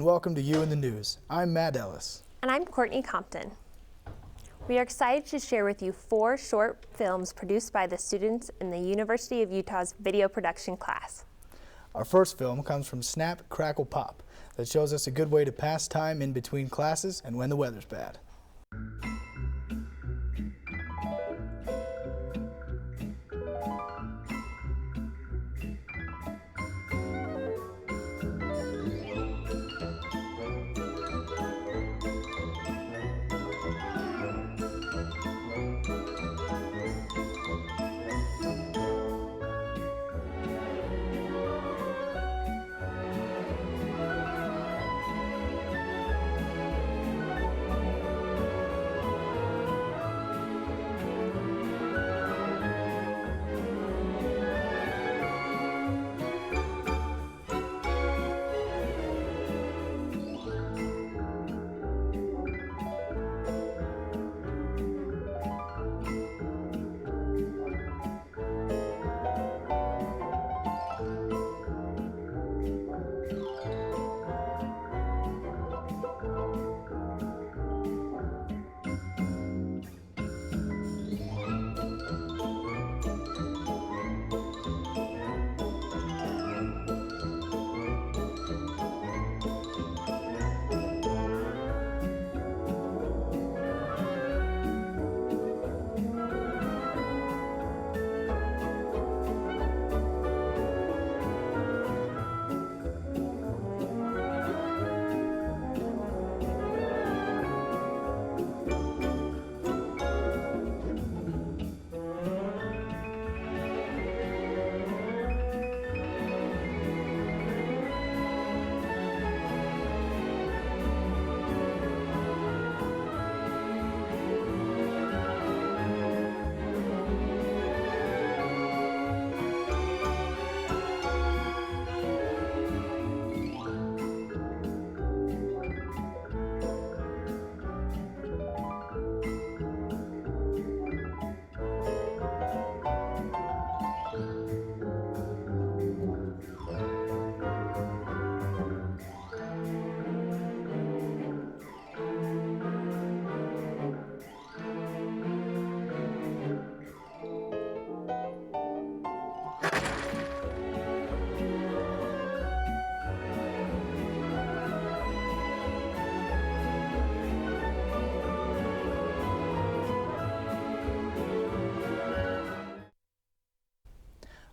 and welcome to You in the News. I'm Matt Ellis. And I'm Courtney Compton. We are excited to share with you 4 short films produced by the students in the University of Utah's video production class. Our first film comes from Snap, Crackle, Pop that shows us a good way to pass time in between classes and when the weather's bad.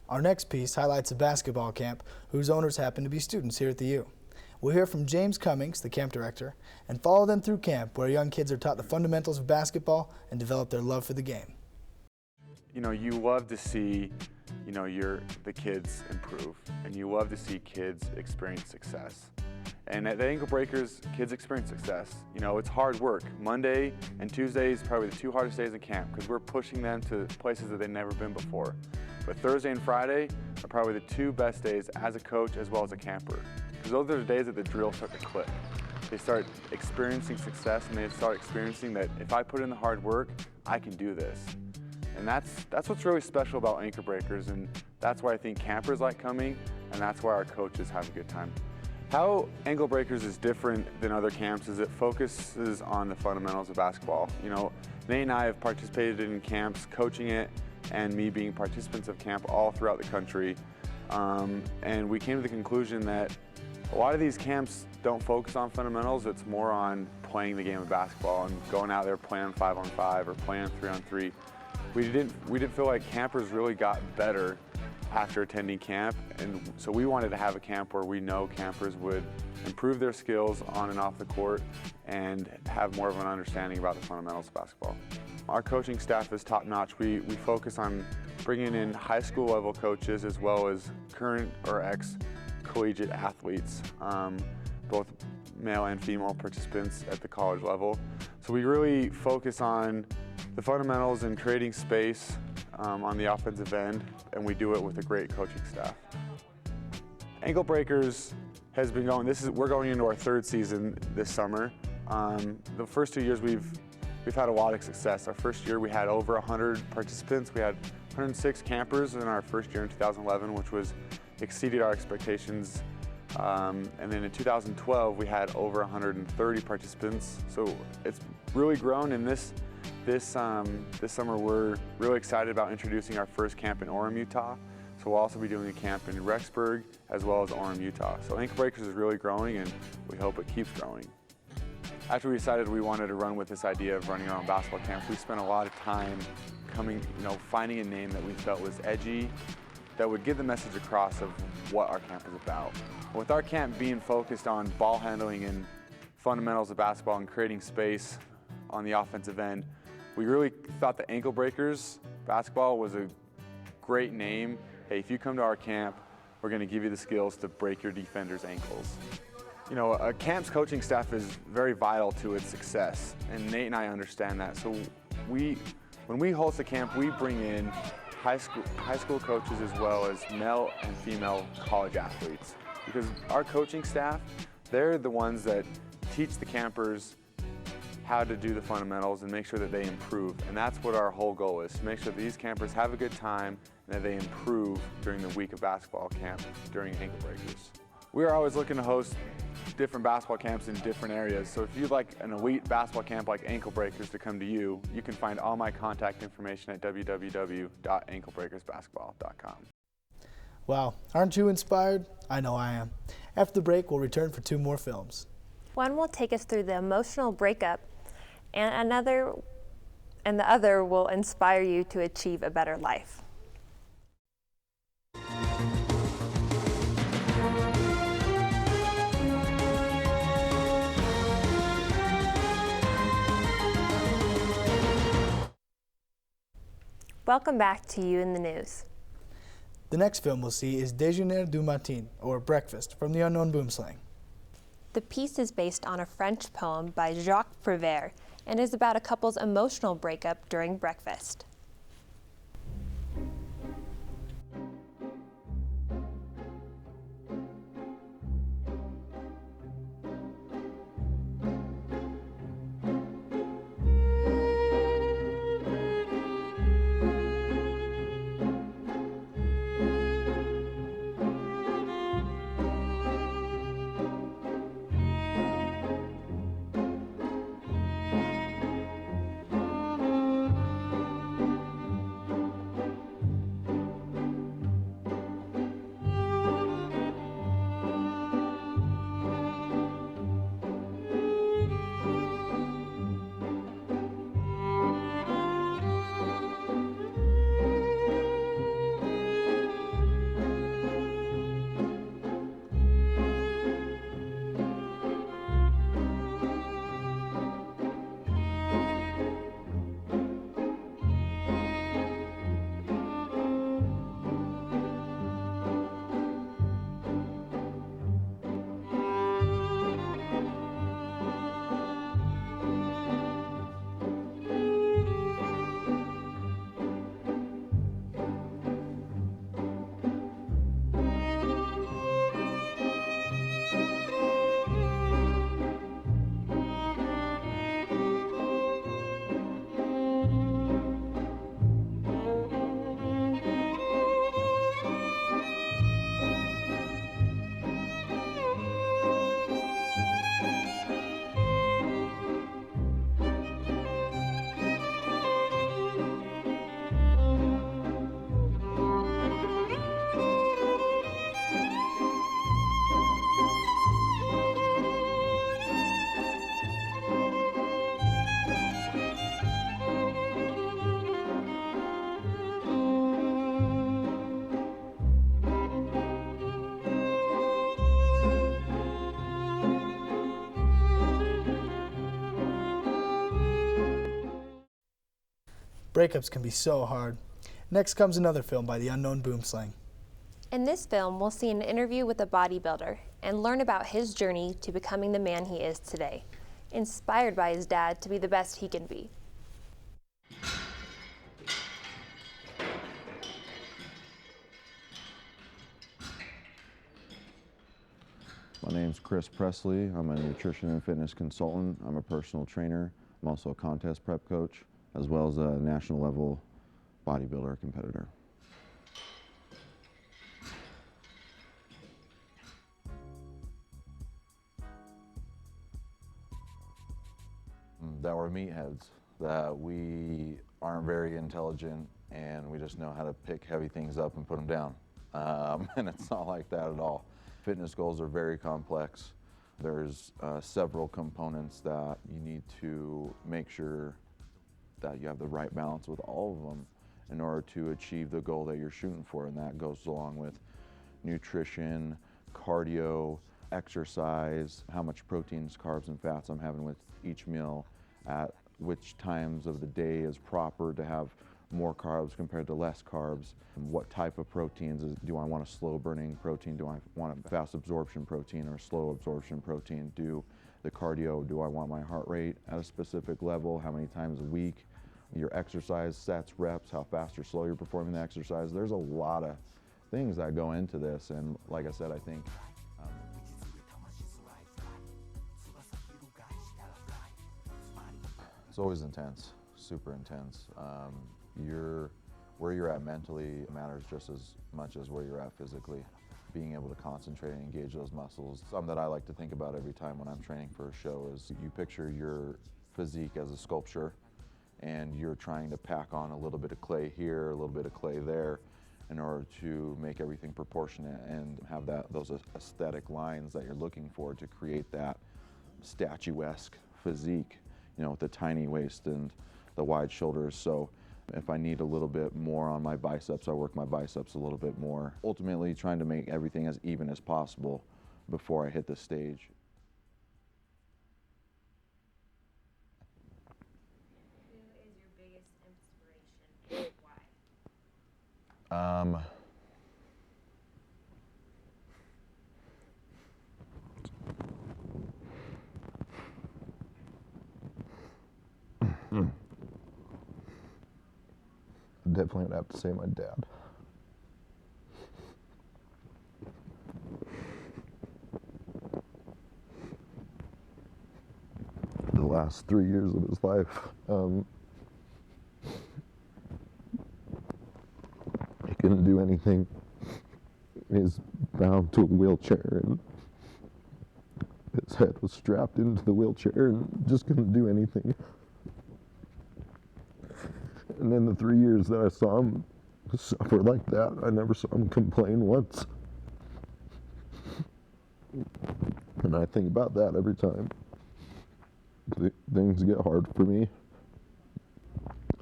Our next piece highlights a basketball camp whose owners happen to be students here at the U. We'll hear from James Cummings, the camp director, and follow them through camp where young kids are taught the fundamentals of basketball and develop their love for the game. You know, you love to see, the kids improve, and you love to see kids experience success. And at the Ankle Breakers, kids experience success. You know, it's hard work. Monday and Tuesday is probably the 2 hardest days in camp because we're pushing them to places that they've never been before. But Thursday and Friday are probably the 2 best days as a coach as well as a camper. Because those are the days that the drills start to click. They start experiencing success and they start experiencing that if I put in the hard work, I can do this. And that's what's really special about Anchor Breakers, and that's why I think campers like coming, and that's why our coaches have a good time. How Ankle Breakers is different than other camps is it focuses on the fundamentals of basketball. You know, Nate and I have participated in camps, coaching it, and me being participants of camp all throughout the country. And we came to the conclusion that a lot of these camps don't focus on fundamentals, it's more on playing the game of basketball and going out there playing 5-on-5 or playing 3-on-3. We didn't feel like campers really got better after attending camp, and so we wanted to have a camp where we know campers would improve their skills on and off the court and have more of an understanding about the fundamentals of basketball. Our coaching staff is top-notch. We focus on bringing in high school level coaches as well as current or ex-collegiate athletes, both male and female participants at the college level. So we really focus on the fundamentals and creating space on the offensive end, and we do it with a great coaching staff. Ankle Breakers has been going, we're going into our 3rd season this summer. The first 2 years we've had a lot of success. Our first year we had over 100 participants. We had 106 campers in our first year in 2011, which exceeded our expectations And then in 2012, we had over 130 participants. So it's really grown. And this summer, we're really excited about introducing our first camp in Orem, Utah. So we'll also be doing a camp in Rexburg as well as Orem, Utah. So Ankle Breakers is really growing, and we hope it keeps growing. After we decided we wanted to run with this idea of running our own basketball camps, we spent a lot of time finding a name that we felt was edgy, that would get the message across of what our camp is about. With our camp being focused on ball handling and fundamentals of basketball and creating space on the offensive end, we really thought that Ankle Breakers basketball was a great name. Hey, if you come to our camp, we're going to give you the skills to break your defenders' ankles. You know, a camp's coaching staff is very vital to its success, and Nate and I understand that. So when we host a camp, we bring in high school coaches as well as male and female college athletes, because our coaching staff, they're the ones that teach the campers how to do the fundamentals and make sure that they improve. And that's what our whole goal is, to make sure that these campers have a good time and that they improve during the week of basketball camp during Ankle Breakers. We are always looking to host different basketball camps in different areas. So if you'd like an elite basketball camp like Ankle Breakers to come to you, you can find all my contact information at www.anklebreakersbasketball.com. Wow, aren't you inspired? I know I am. After the break, we'll return for 2 more films. One will take us through the emotional breakup, and the other will inspire you to achieve a better life. Welcome back to You in the News. The next film we'll see is Déjeuner du matin, or Breakfast, from the Unknown Boomslang. The piece is based on a French poem by Jacques Prévert and is about a couple's emotional breakup during breakfast. Breakups can be so hard. Next comes another film by the Unknown Boomslang. In this film, we'll see an interview with a bodybuilder and learn about his journey to becoming the man he is today, inspired by his dad to be the best he can be. My name's Chris Presley. I'm a nutrition and fitness consultant. I'm a personal trainer. I'm also a contest prep coach, as well as a national level bodybuilder competitor. That we're meatheads, that we aren't very intelligent and we just know how to pick heavy things up and put them down. And it's not like that at all. Fitness goals are very complex. There's several components that you need to make sure that you have the right balance with all of them in order to achieve the goal that you're shooting for, and that goes along with nutrition, cardio, exercise, how much proteins, carbs, and fats I'm having with each meal, at which times of the day is proper to have more carbs compared to less carbs, what type of proteins. Do I want a slow burning protein? Do I want a fast absorption protein or a slow absorption protein? Do the cardio, do I want my heart rate at a specific level? How many times a week? Your exercise sets, reps, how fast or slow you're performing the exercise. There's a lot of things that go into this, and like I said, I think it's always intense, super intense. Where you're at mentally matters just as much as where you're at physically. Being able to concentrate and engage those muscles. Something that I like to think about every time when I'm training for a show is you picture your physique as a sculpture, and you're trying to pack on a little bit of clay here, a little bit of clay there, in order to make everything proportionate and have those aesthetic lines that you're looking for to create that statuesque physique, you know, with the tiny waist and the wide shoulders. So if I need a little bit more on my biceps, I work my biceps a little bit more. Ultimately trying to make everything as even as possible before I hit the stage. Who is your biggest inspiration and why? I definitely would have to say my dad. The last 3 years of his life, he couldn't do anything. He's bound to a wheelchair, and his head was strapped into the wheelchair and just couldn't do anything. And in the 3 years that I saw him suffer like that, I never saw him complain once. And I think about that every time things get hard for me.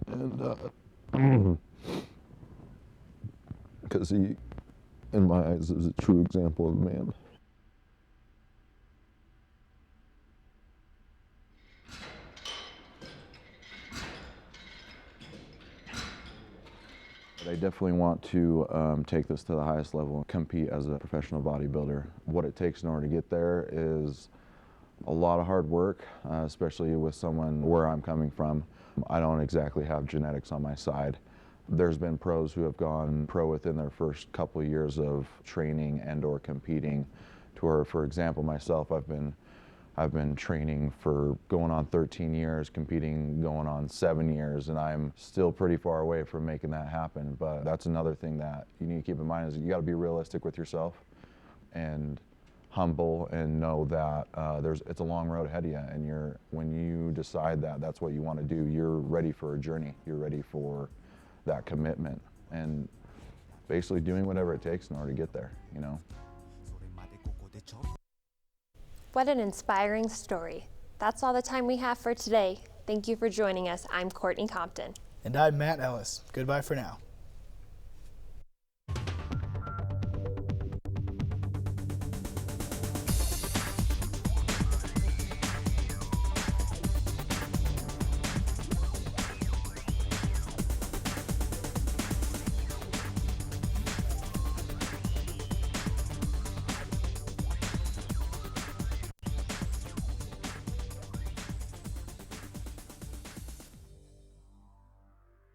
And because he, in my eyes, is a true example of a man. I definitely want to take this to the highest level and compete as a professional bodybuilder. What it takes in order to get there is a lot of hard work, especially with someone where I'm coming from. I don't exactly have genetics on my side. There's been pros who have gone pro within their first couple of years of training and or competing, to where, for example, myself, I've been training for going on 13 years, competing going on 7 years, and I'm still pretty far away from making that happen. But that's another thing that you need to keep in mind, is you got to be realistic with yourself and humble, and know that it's a long road ahead of you, and when you decide that that's what you want to do, you're ready for a journey. You're ready for that commitment, and basically doing whatever it takes in order to get there, you know. What an inspiring story. That's all the time we have for today. Thank you for joining us. I'm Courtney Compton. And I'm Matt Ellis. Goodbye for now.